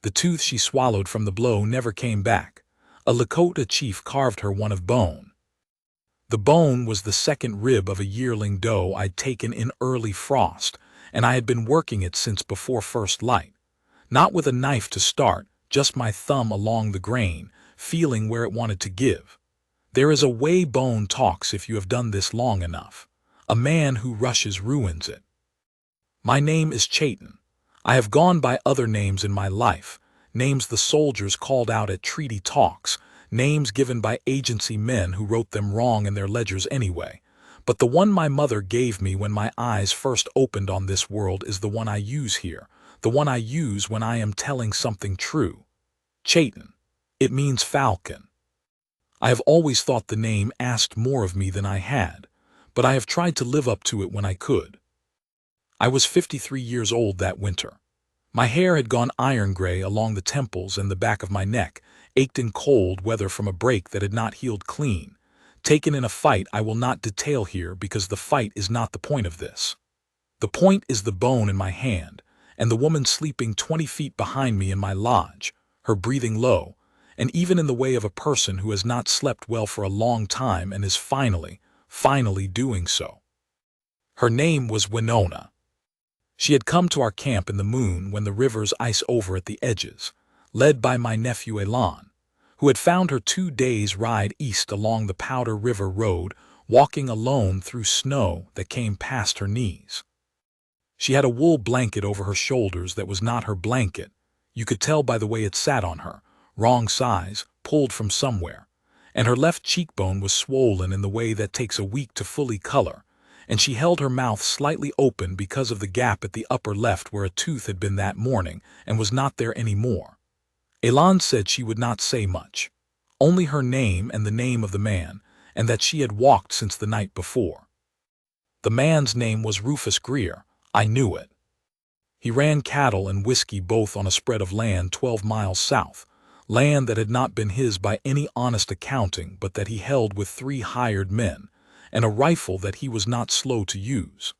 The tooth she swallowed from the blow never came back. A Lakota chief carved her one of bone. The bone was the second rib of a yearling doe I'd taken in early frost, and I had been working it since before first light. Not with a knife to start, just my thumb along the grain, feeling where it wanted to give. There is a way bone talks if you have done this long enough. A man who rushes ruins it. My name is Chayton. I have gone by other names in my life, names the soldiers called out at treaty talks, names given by agency men who wrote them wrong in their ledgers anyway. But the one my mother gave me when my eyes first opened on this world is the one I use here, the one I use when I am telling something true. Chayton. It means falcon. I have always thought the name asked more of me than I had, but I have tried to live up to it when I could. I was 53 years old that winter. My hair had gone iron gray along the temples and the back of my neck, ached in cold weather from a break that had not healed clean, taken in a fight I will not detail here because the fight is not the point of this. The point is the bone in my hand, and the woman sleeping 20 feet behind me in my lodge, her breathing low, and even in the way of a person who has not slept well for a long time and is finally doing so. Her name was Winona. She had come to our camp in the moon when the rivers ice over at the edges, led by my nephew Elan, who had found her 2 days' ride east along the Powder River Road, walking alone through snow that came past her knees. She had a wool blanket over her shoulders that was not her blanket. You could tell by the way it sat on her, wrong size, pulled from somewhere, and her left cheekbone was swollen in the way that takes a week to fully color, and she held her mouth slightly open because of the gap at the upper left where a tooth had been that morning and was not there anymore. Elan said she would not say much, only her name and the name of the man, and that she had walked since the night before. The man's name was Rufus Greer. I knew it. He ran cattle and whiskey both on a spread of land 12 miles south, land that had not been his by any honest accounting but that he held with 3 hired men, and a rifle that he was not slow to use.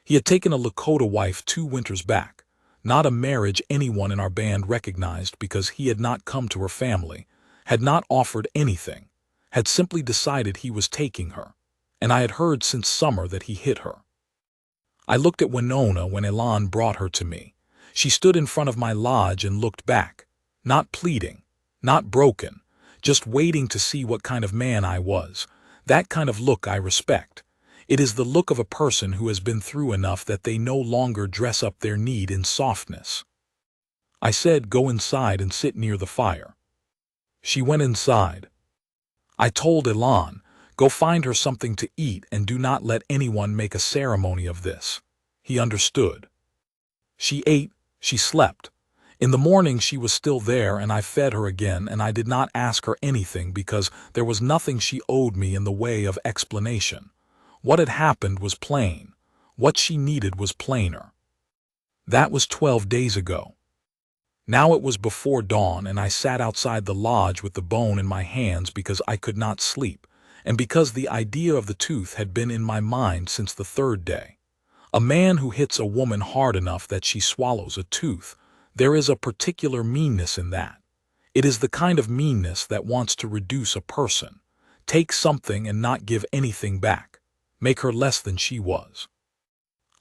He had taken a Lakota wife 2 winters back, not a marriage anyone in our band recognized because he had not come to her family, had not offered anything, had simply decided he was taking her, and I had heard since summer that he hit her. I looked at Winona when Elan brought her to me. She stood in front of my lodge and looked back, not pleading, not broken, just waiting to see what kind of man I was. That kind of look I respect. It is the look of a person who has been through enough that they no longer dress up their need in softness. I said, "Go inside and sit near the fire." She went inside. I told Elan, "Go find her something to eat and do not let anyone make a ceremony of this." He understood. She ate, she slept. In the morning she was still there and I fed her again, and I did not ask her anything because there was nothing she owed me in the way of explanation. What had happened was plain. What she needed was plainer. That was 12 days ago. Now it was before dawn and I sat outside the lodge with the bone in my hands because I could not sleep, and because the idea of the tooth had been in my mind since the 3rd day. A man who hits a woman hard enough that she swallows a tooth, there is a particular meanness in that. It is the kind of meanness that wants to reduce a person, take something and not give anything back, make her less than she was.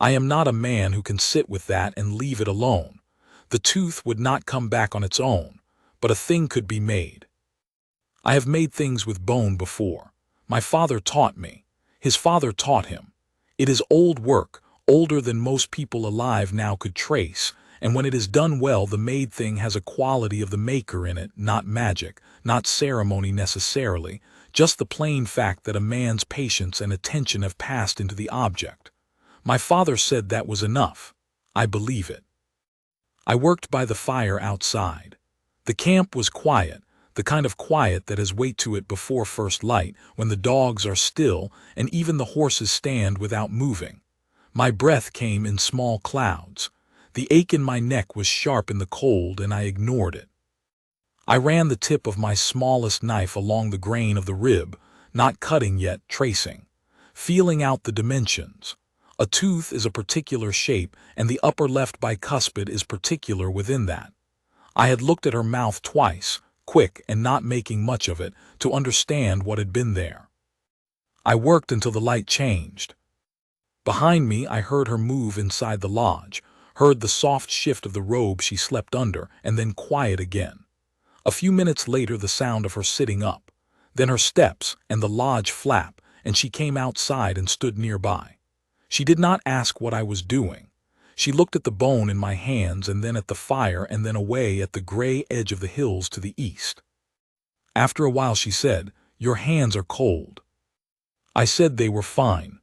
I am not a man who can sit with that and leave it alone. The tooth would not come back on its own, but a thing could be made. I have made things with bone before. My father taught me. His father taught him. It is old work, older than most people alive now could trace, and when it is done well, the made thing has a quality of the maker in it, not magic, not ceremony necessarily, just the plain fact that a man's patience and attention have passed into the object. My father said that was enough. I believe it. I worked by the fire outside. The camp was quiet, the kind of quiet that has weight to it before first light, when the dogs are still and even the horses stand without moving. My breath came in small clouds. The ache in my neck was sharp in the cold and I ignored it. I ran the tip of my smallest knife along the grain of the rib, not cutting yet, tracing, feeling out the dimensions. A tooth is a particular shape and the upper left bicuspid is particular within that. I had looked at her mouth twice, quick and not making much of it, to understand what had been there. I worked until the light changed. Behind me I heard her move inside the lodge, heard the soft shift of the robe she slept under, and then quiet again. A few minutes later the sound of her sitting up, then her steps and the lodge flap, and she came outside and stood nearby. She did not ask what I was doing. She looked at the bone in my hands and then at the fire and then away at the gray edge of the hills to the east. After a while she said, "Your hands are cold." I said they were fine.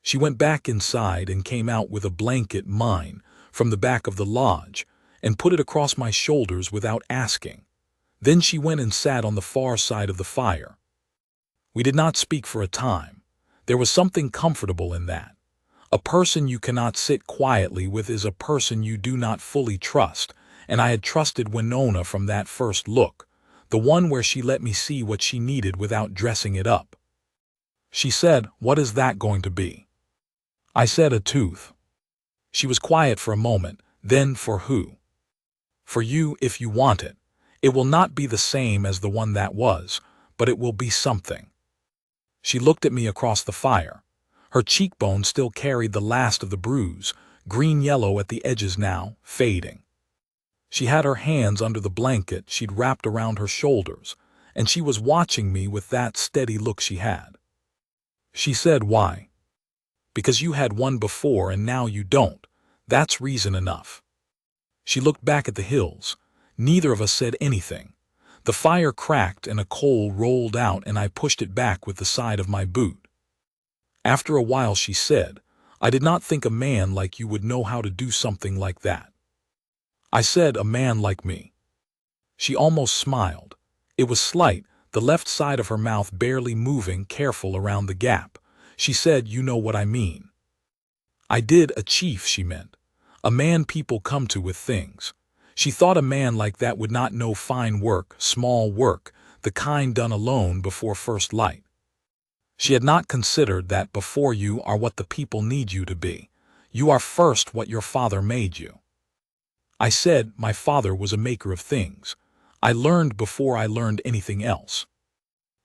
She went back inside and came out with a blanket, mine, from the back of the lodge, and put it across my shoulders without asking. Then she went and sat on the far side of the fire. We did not speak for a time. There was something comfortable in that. A person you cannot sit quietly with is a person you do not fully trust, and I had trusted Winona from that first look, the one where she let me see what she needed without dressing it up. She said, "What is that going to be?" I said, "A tooth." She was quiet for a moment, then, "For who?" "For you, if you want it. It will not be the same as the one that was, but it will be something." She looked at me across the fire. Her cheekbones still carried the last of the bruise, green-yellow at the edges now, fading. She had her hands under the blanket she'd wrapped around her shoulders, and she was watching me with that steady look she had. She said, "Why?" "Because you had one before and now you don't. That's reason enough." She looked back at the hills. Neither of us said anything. The fire cracked and a coal rolled out and I pushed it back with the side of my boot. After a while she said, "I did not think a man like you would know how to do something like that." I said, "A man like me?" She almost smiled. It was slight, the left side of her mouth barely moving, careful around the gap. She said, "You know what I mean." I did. A chief, she meant. A man people come to with things. She thought a man like that would not know fine work, small work, the kind done alone before first light. She had not considered that before you are what the people need you to be. You are first what your father made you. I said, "My father was a maker of things. I learned before I learned anything else."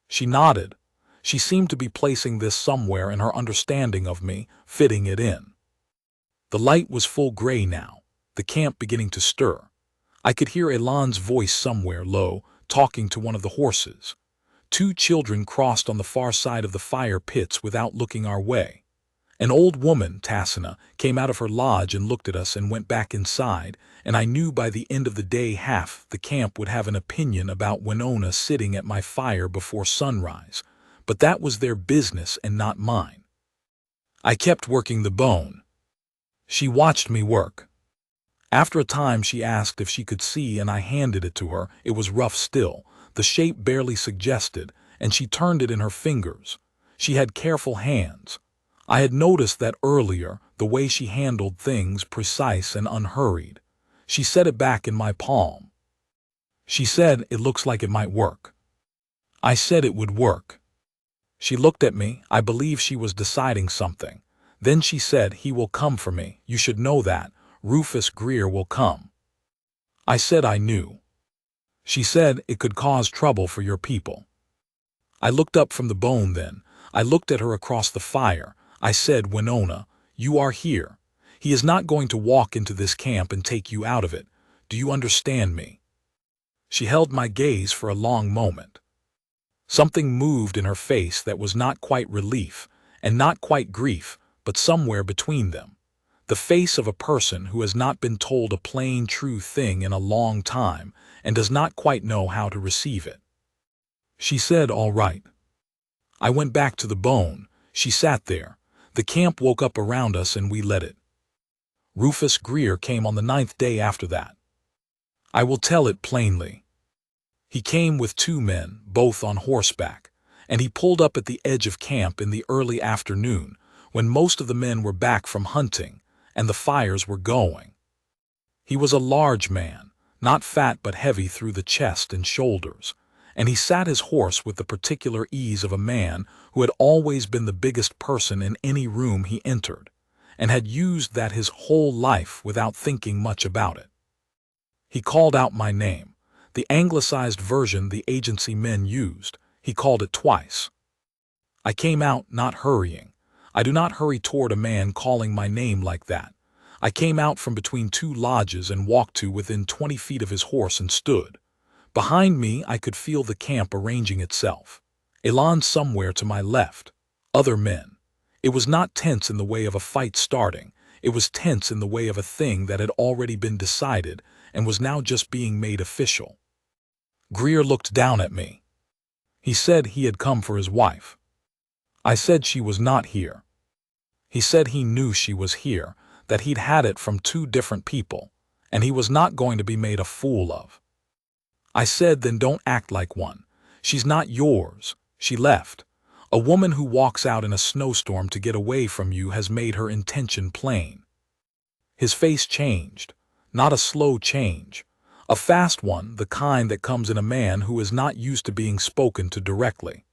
She nodded. She seemed to be placing this somewhere in her understanding of me, fitting it in. The light was full gray now, the camp beginning to stir. I could hear Elon's voice somewhere low, talking to one of the horses. Two children crossed on the far side of the fire pits without looking our way. An old woman, Tassina, came out of her lodge and looked at us and went back inside, and I knew by the end of the day half the camp would have an opinion about Winona sitting at my fire before sunrise, but that was their business and not mine. I kept working the bone. She watched me work. After a time she asked if she could see and I handed it to her. It was rough still, the shape barely suggested, and she turned it in her fingers. She had careful hands. I had noticed that earlier, the way she handled things, precise and unhurried. She set it back in my palm. She said, "It looks like it might work." I said it would work. She looked at me. I believe she was deciding something. Then she said, "He will come for me. You should know that. Rufus Greer will come." I said I knew. She said, "It could cause trouble for your people." I looked up from the bone then. I looked at her across the fire. I said, "Winona, you are here. He is not going to walk into this camp and take you out of it. Do you understand me?" She held my gaze for a long moment. Something moved in her face that was not quite relief, and not quite grief, but somewhere between them. The face of a person who has not been told a plain, true thing in a long time, and does not quite know how to receive it. She said, "All right." I went back to the bone. She sat there. The camp woke up around us and we led it. Rufus Greer came on the 9th day after that. I will tell it plainly. He came with 2 men, both on horseback, and he pulled up at the edge of camp in the early afternoon, when most of the men were back from hunting, and the fires were going. He was a large man, not fat but heavy through the chest and shoulders, and he sat his horse with the particular ease of a man who had always been the biggest person in any room he entered, and had used that his whole life without thinking much about it. He called out my name. The anglicized version the agency men used. He called it twice. I came out, not hurrying. I do not hurry toward a man calling my name like that. I came out from between two lodges and walked to within 20 feet of his horse and stood. Behind me I could feel the camp arranging itself. Elan somewhere to my left. Other men. It was not tense in the way of a fight starting. It was tense in the way of a thing that had already been decided and was now just being made official. Greer looked down at me. He said he had come for his wife. I said she was not here. He said he knew she was here, that he'd had it from 2 different people, and he was not going to be made a fool of. I said, then don't act like one. She's not yours. She left. A woman who walks out in a snowstorm to get away from you has made her intention plain. His face changed. Not a slow change. A fast one, the kind that comes in a man who is not used to being spoken to directly.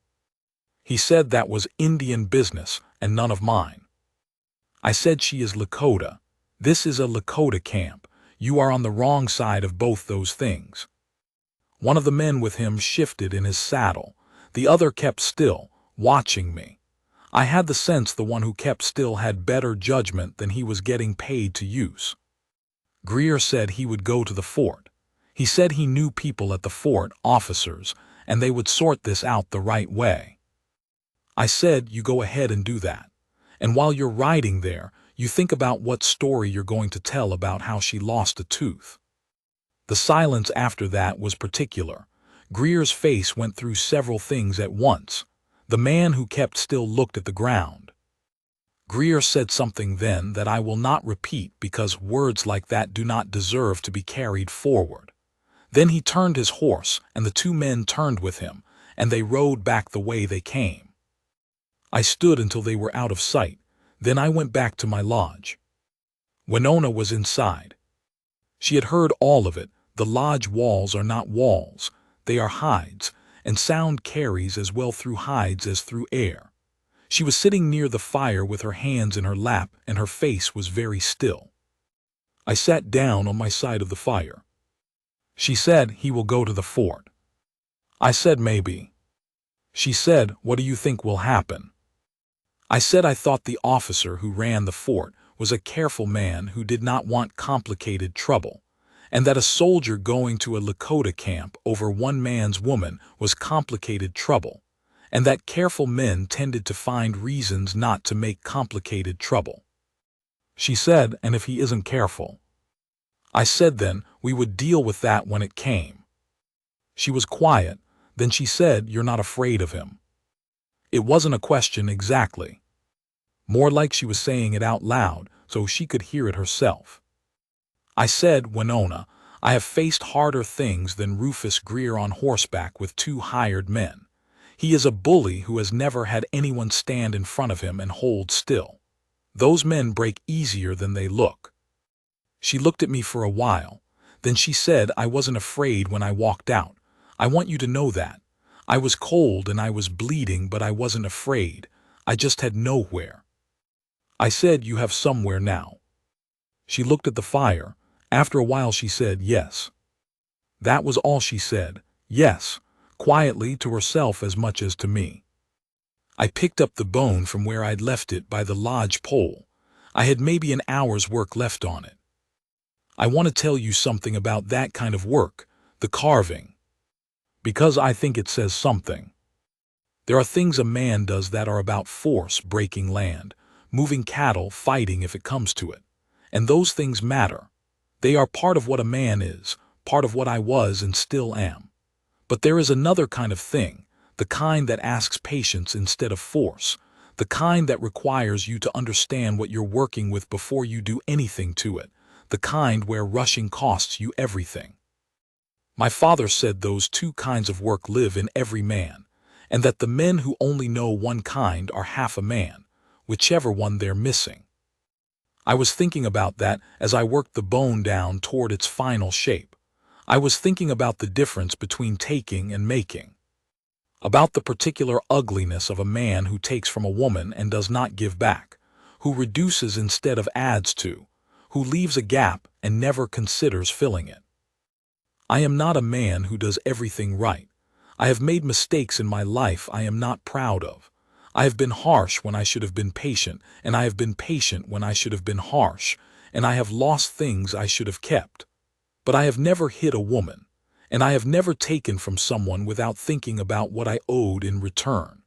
He said that was Indian business and none of mine. I said she is Lakota. This is a Lakota camp. You are on the wrong side of both those things. One of the men with him shifted in his saddle. The other kept still, watching me. I had the sense the one who kept still had better judgment than he was getting paid to use. Greer said he would go to the fort. He said he knew people at the fort, officers, and they would sort this out the right way. I said, you go ahead and do that. And while you're riding there, you think about what story you're going to tell about how she lost a tooth. The silence after that was particular. Greer's face went through several things at once. The man who kept still looked at the ground. Greer said something then that I will not repeat because words like that do not deserve to be carried forward. Then he turned his horse, and the 2 men turned with him, and they rode back the way they came. I stood until they were out of sight. Then I went back to my lodge. Winona was inside. She had heard all of it. The lodge walls are not walls. They are hides, and sound carries as well through hides as through air. She was sitting near the fire with her hands in her lap, and her face was very still. I sat down on my side of the fire. She said, he will go to the fort. I said, maybe. She said, what do you think will happen? I said I thought the officer who ran the fort was a careful man who did not want complicated trouble, and that a soldier going to a Lakota camp over one man's woman was complicated trouble, and that careful men tended to find reasons not to make complicated trouble. She said, and if he isn't careful? I said then we would deal with that when it came. She was quiet. Then she said, you're not afraid of him. It wasn't a question exactly. More like she was saying it out loud so she could hear it herself. I said, Winona, I have faced harder things than Rufus Greer on horseback with 2 hired men. He is a bully who has never had anyone stand in front of him and hold still. Those men break easier than they look. She looked at me for a while. Then she said, I wasn't afraid when I walked out. I want you to know that. I was cold and I was bleeding, but I wasn't afraid. I just had nowhere. I said, you have somewhere now. She looked at the fire. After a while she said, yes. That was all she said, yes, quietly to herself as much as to me. I picked up the bone from where I'd left it by the lodge pole. I had maybe an hour's work left on it. I want to tell you something about that kind of work, the carving. Because I think it says something. There are things a man does that are about force, breaking land, moving cattle, fighting if it comes to it. And those things matter. They are part of what a man is, part of what I was and still am. But there is another kind of thing, the kind that asks patience instead of force, the kind that requires you to understand what you're working with before you do anything to it, the kind where rushing costs you everything. My father said those 2 kinds of work live in every man, and that the men who only know one kind are half a man, whichever one they're missing. I was thinking about that as I worked the bone down toward its final shape. I was thinking about the difference between taking and making. About the particular ugliness of a man who takes from a woman and does not give back, who reduces instead of adds to, who leaves a gap and never considers filling it. I am not a man who does everything right. I have made mistakes in my life I am not proud of. I have been harsh when I should have been patient, and I have been patient when I should have been harsh, and I have lost things I should have kept. But I have never hit a woman, and I have never taken from someone without thinking about what I owed in return.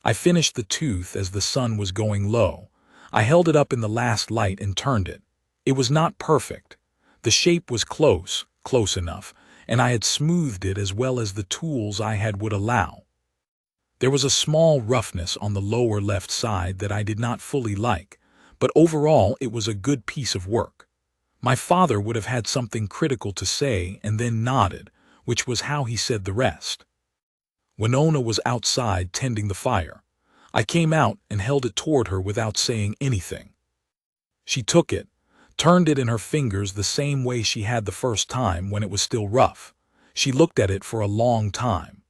I finished the tooth as the sun was going low. I held it up in the last light and turned it. It was not perfect. The shape was close enough, and I had smoothed it as well as the tools I had would allow. There was a small roughness on the lower left side that I did not fully like, but overall it was a good piece of work. My father would have had something critical to say and then nodded, which was how he said the rest. Winona was outside tending the fire. I came out and held it toward her without saying anything. She took it, turned it in her fingers the same way she had the first time when it was still rough. She looked at it for a long time.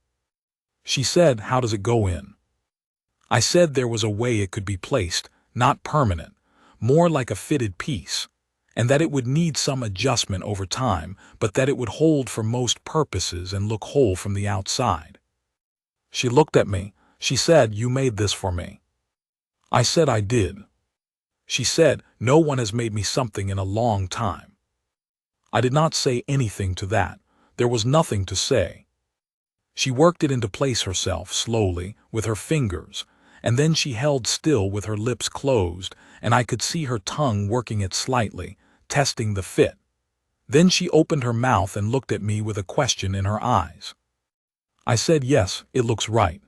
She said, "How does it go in?" I said there was a way it could be placed, not permanent, more like a fitted piece, and that it would need some adjustment over time, but that it would hold for most purposes and look whole from the outside. She looked at me. She said, "You made this for me." I said I did. She said, "No one has made me something in a long time." I did not say anything to that. There was nothing to say. She worked it into place herself, slowly, with her fingers, and then she held still with her lips closed, and I could see her tongue working it slightly, testing the fit. Then she opened her mouth and looked at me with a question in her eyes. I said, "Yes, it looks right."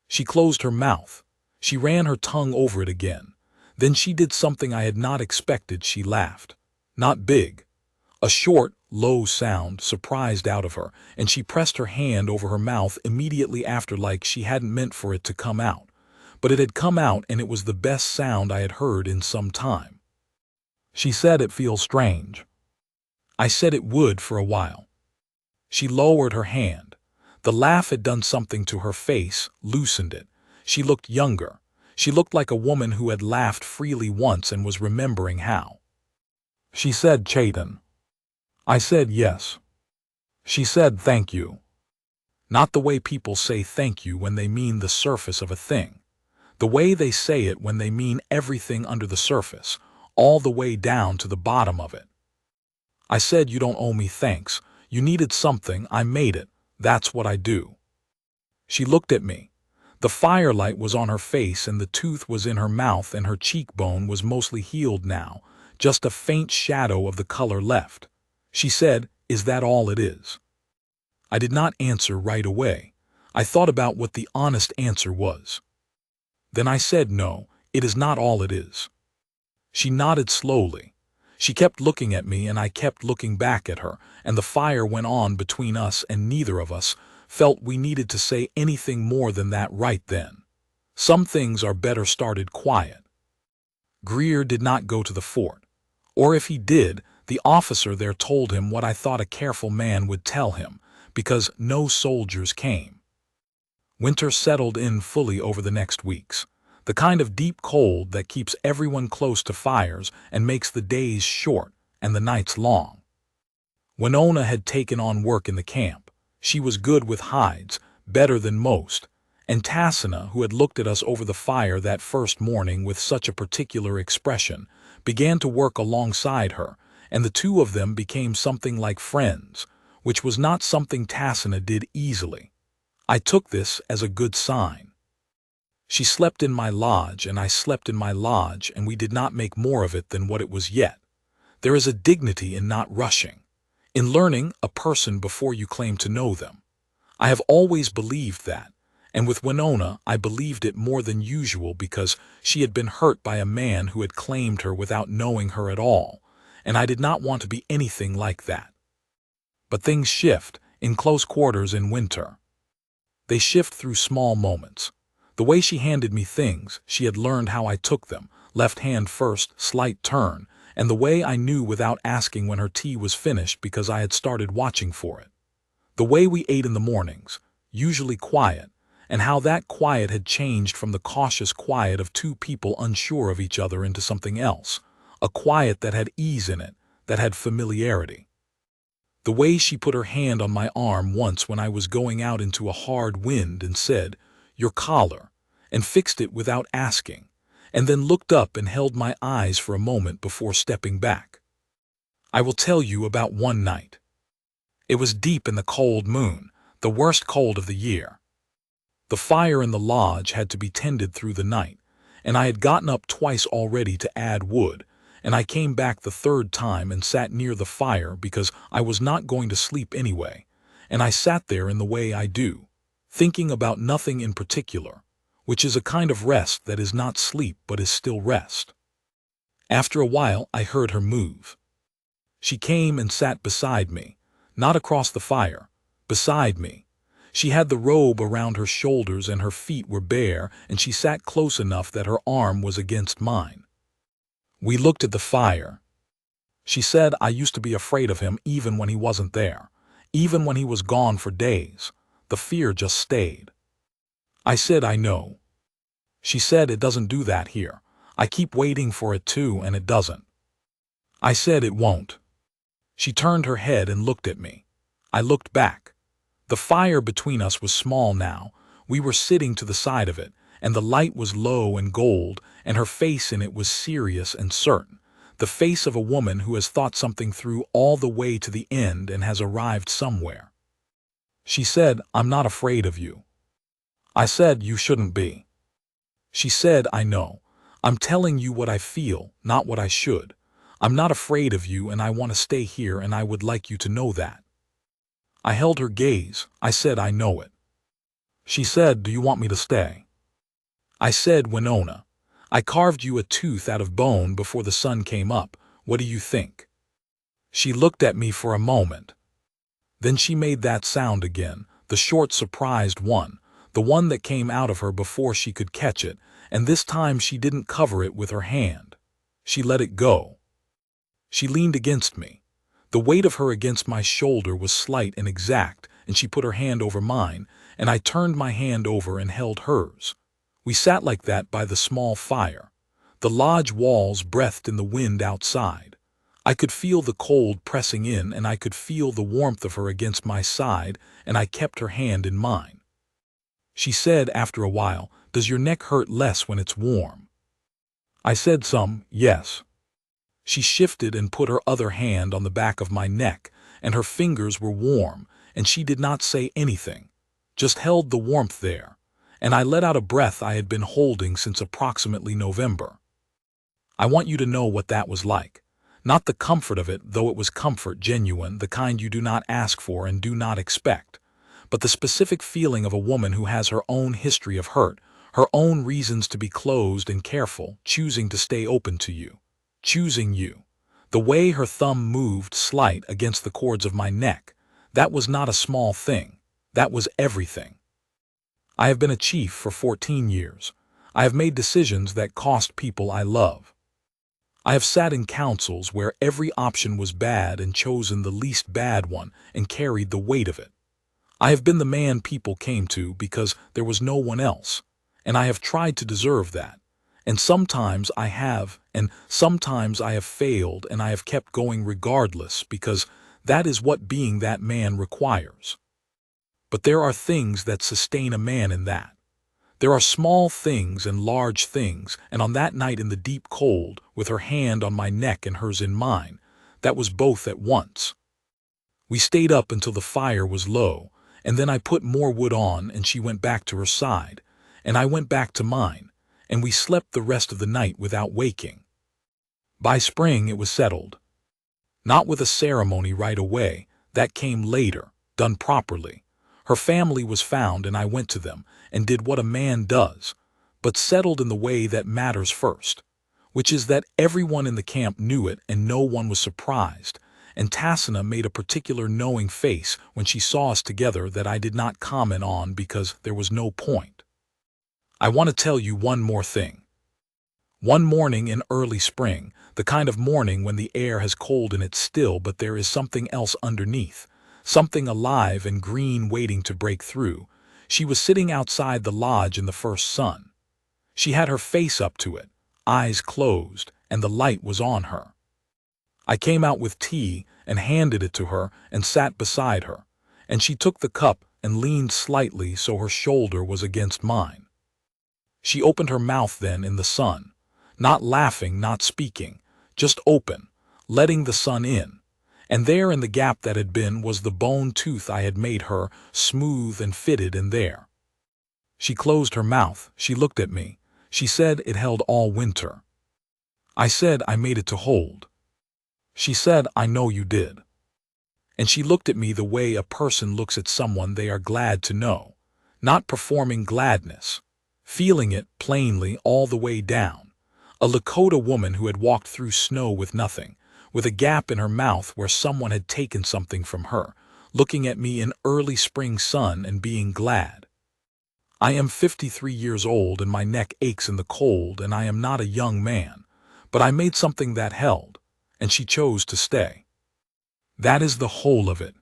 She closed her mouth. She ran her tongue over it again. Then she did something I had not expected. She laughed. Not big. A short, low sound surprised out of her, and she pressed her hand over her mouth immediately after like she hadn't meant for it to come out. But it had come out, and it was the best sound I had heard in some time. She said, "It feels strange." I said it would for a while. She lowered her hand. The laugh had done something to her face, loosened it. She looked younger. She looked like a woman who had laughed freely once and was remembering how. She said, "Chayton." I said, "Yes." She said, "Thank you." Not the way people say thank you when they mean the surface of a thing. The way they say it when they mean everything under the surface, all the way down to the bottom of it. I said, "You don't owe me thanks. You needed something, I made it. That's what I do." She looked at me. The firelight was on her face and the tooth was in her mouth and her cheekbone was mostly healed now, just a faint shadow of the color left. She said, "Is that all it is?" I did not answer right away. I thought about what the honest answer was. Then I said, "No, it is not all it is." She nodded slowly. She kept looking at me and I kept looking back at her, and the fire went on between us and neither of us felt we needed to say anything more than that right then. Some things are better started quiet. Greer did not go to the fort. Or if he did, the officer there told him what I thought a careful man would tell him, because no soldiers came. Winter settled in fully over the next weeks. The kind of deep cold that keeps everyone close to fires and makes the days short and the nights long. Winona had taken on work in the camp. She was good with hides, better than most, and Tassina, who had looked at us over the fire that first morning with such a particular expression, began to work alongside her, and the two of them became something like friends, which was not something Tassina did easily. I took this as a good sign. She slept in my lodge and I slept in my lodge, and we did not make more of it than what it was yet. There is a dignity in not rushing, in learning a person before you claim to know them. I have always believed that, and with Winona I believed it more than usual because she had been hurt by a man who had claimed her without knowing her at all, and I did not want to be anything like that. But things shift in close quarters in winter. They shift through small moments. The way she handed me things, she had learned how I took them, left hand first, slight turn, and the way I knew without asking when her tea was finished because I had started watching for it. The way we ate in the mornings, usually quiet, and how that quiet had changed from the cautious quiet of two people unsure of each other into something else, a quiet that had ease in it, that had familiarity. The way she put her hand on my arm once when I was going out into a hard wind and said, "Your collar," and fixed it without asking, and then looked up and held my eyes for a moment before stepping back. I will tell you about one night. It was deep in the cold moon, the worst cold of the year. The fire in the lodge had to be tended through the night, and I had gotten up twice already to add wood, and I came back the third time and sat near the fire because I was not going to sleep anyway, and I sat there in the way I do, thinking about nothing in particular, which is a kind of rest that is not sleep but is still rest. After a while I heard her move. She came and sat beside me, not across the fire, beside me. She had the robe around her shoulders and her feet were bare, and she sat close enough that her arm was against mine. We looked at the fire. She said I used to be afraid of him even when he wasn't there, even when he was gone for days. The fear just stayed. I said, "I know." She said, "It doesn't do that here. I keep waiting for it to, and it doesn't." I said, "It won't." She turned her head and looked at me. I looked back. The fire between us was small now. We were sitting to the side of it, and the light was low and gold, and her face in it was serious and certain, the face of a woman who has thought something through all the way to the end and has arrived somewhere. She said, "I'm not afraid of you." I said, "You shouldn't be." She said, "I know. I'm telling you what I feel, not what I should. I'm not afraid of you and I want to stay here and I would like you to know that." I held her gaze. I said, "I know it." She said, "Do you want me to stay?" I said, "Winona, I carved you a tooth out of bone before the sun came up. What do you think?" She looked at me for a moment. Then she made that sound again, the short surprised one, the one that came out of her before she could catch it, and this time she didn't cover it with her hand. She let it go. She leaned against me. The weight of her against my shoulder was slight and exact, and she put her hand over mine, and I turned my hand over and held hers. We sat like that by the small fire. The lodge walls breathed in the wind outside. I could feel the cold pressing in, and I could feel the warmth of her against my side, and I kept her hand in mine. She said after a while, "Does your neck hurt less when it's warm?" I said yes. She shifted and put her other hand on the back of my neck, and her fingers were warm, and she did not say anything, just held the warmth there, and I let out a breath I had been holding since approximately November. I want you to know what that was like. Not the comfort of it, though it was comfort genuine, the kind you do not ask for and do not expect, but the specific feeling of a woman who has her own history of hurt, her own reasons to be closed and careful, choosing to stay open to you. Choosing you. The way her thumb moved slight against the cords of my neck, that was not a small thing. That was everything. I have been a chief for 14 years. I have made decisions that cost people I love. I have sat in councils where every option was bad and chosen the least bad one and carried the weight of it. I have been the man people came to because there was no one else, and I have tried to deserve that. And sometimes I have, and sometimes I have failed, and I have kept going regardless because that is what being that man requires. But there are things that sustain a man in that. There are small things and large things, and on that night in the deep cold, with her hand on my neck and hers in mine, that was both at once. We stayed up until the fire was low, and then I put more wood on and she went back to her side, and I went back to mine, and we slept the rest of the night without waking. By spring it was settled. Not with a ceremony right away, that came later, done properly. Her family was found and I went to them and did what a man does, but settled in the way that matters first, which is that everyone in the camp knew it and no one was surprised, and Tassina made a particular knowing face when she saw us together that I did not comment on because there was no point. I want to tell you one more thing. One morning in early spring, the kind of morning when the air has cold in it still but there is something else underneath, something alive and green waiting to break through, she was sitting outside the lodge in the first sun. She had her face up to it, eyes closed, and the light was on her. I came out with tea, and handed it to her and sat beside her, and she took the cup and leaned slightly so her shoulder was against mine. She opened her mouth then in the sun, not laughing, not speaking, just open, letting the sun in, and there in the gap that had been was the bone tooth I had made her, smooth and fitted in there. She closed her mouth, she looked at me, she said it held all winter. I said I made it to hold. She said, I know you did. And she looked at me the way a person looks at someone they are glad to know, not performing gladness, feeling it plainly all the way down. A Lakota woman who had walked through snow with nothing, with a gap in her mouth where someone had taken something from her, looking at me in early spring sun and being glad. I am 53 years old and my neck aches in the cold and I am not a young man, but I made something that held, and she chose to stay. That is the whole of it.